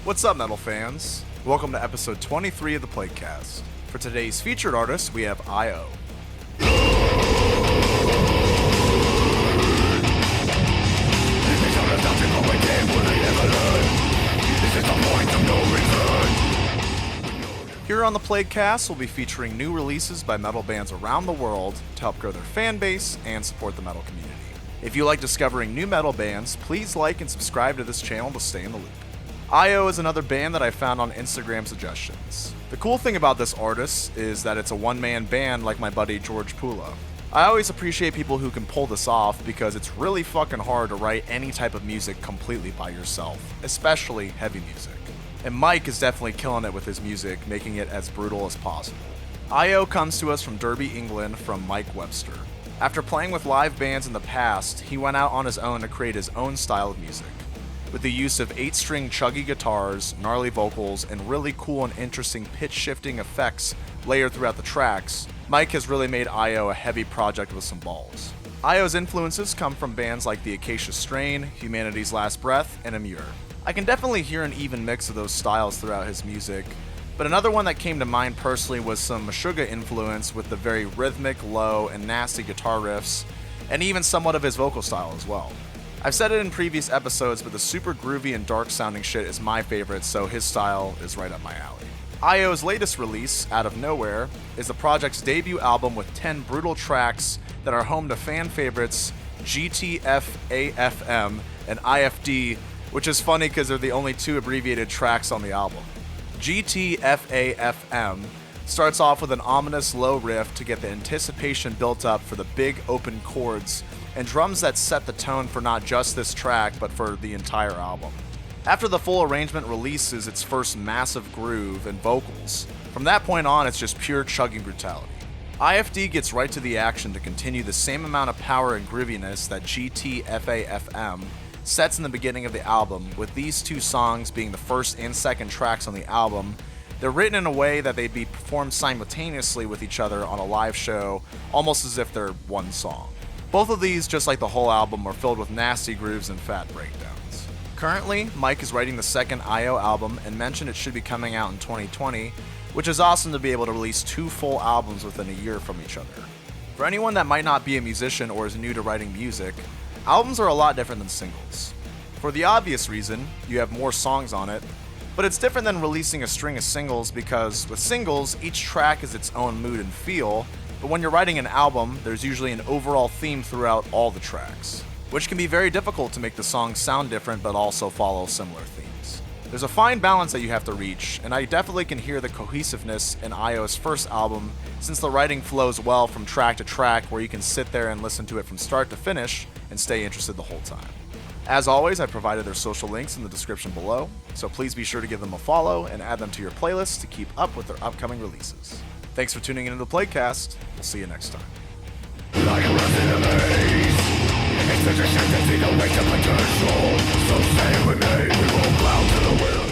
What's up, metal fans? Welcome to episode 23 of the Playcast. For today's featured artist, we have I.O. Here on the Playcast, we'll be featuring new releases by metal bands around the world to help grow their fan base and support the metal community. If you like discovering new metal bands, please like and subscribe to this channel to stay in the loop. I.O. is another band that I found on Instagram suggestions. The cool thing about this artist is that it's a one-man band like my buddy George Pula. I always appreciate people who can pull this off because it's really fucking hard to write any type of music completely by yourself, especially heavy music. And Mike is definitely killing it with his music, making it as brutal as possible. I.O. comes to us from Derby, England from Mike Webster. After playing with live bands in the past, he went out on his own to create his own style of music. With the use of 8-string chuggy guitars, gnarly vocals, and really cool and interesting pitch-shifting effects layered throughout the tracks, Mike has really made I.O. a heavy project with some balls. I.O.'s influences come from bands like The Acacia Strain, Humanity's Last Breath, and Amur. I can definitely hear an even mix of those styles throughout his music, but another one that came to mind personally was some Meshuggah influence with the very rhythmic, low, and nasty guitar riffs, and even somewhat of his vocal style as well. I've said it in previous episodes, but the super groovy and dark sounding shit is my favorite, so his style is right up my alley. I.O.'s latest release, Out of Nowhere, is the project's debut album with 10 brutal tracks that are home to fan favorites GTFAFM and IFD, which is funny because they're the only two abbreviated tracks on the album. GTFAFM starts off with an ominous low riff to get the anticipation built up for the big open chords and drums that set the tone for not just this track, but for the entire album. After the full arrangement releases its first massive groove and vocals, from that point on it's just pure chugging brutality. IFD gets right to the action to continue the same amount of power and grooviness that GTFAFM sets in the beginning of the album, with these two songs being the first and second tracks on the album. They're written in a way that they'd be performed simultaneously with each other on a live show, almost as if they're one song. Both of these, just like the whole album, are filled with nasty grooves and fat breakdowns. Currently, Mike is writing the second I.O. album and mentioned it should be coming out in 2020, which is awesome to be able to release 2 full albums within a year from each other. For anyone that might not be a musician or is new to writing music, albums are a lot different than singles. For the obvious reason, you have more songs on it, but it's different than releasing a string of singles because with singles, each track is its own mood and feel, but when you're writing an album, there's usually an overall theme throughout all the tracks, which can be very difficult to make the songs sound different but also follow similar themes. There's a fine balance that you have to reach, and I definitely can hear the cohesiveness in I.O.'s first album since the writing flows well from track to track where you can sit there and listen to it from start to finish and stay interested the whole time. As always, I provided their social links in the description below, so please be sure to give them a follow and add them to your playlist to keep up with their upcoming releases. Thanks for tuning into the Playcast. We'll see you next time. Like a rust in a maze, it's such a shame to see no way to potential. So stay with me, we will bow to the will.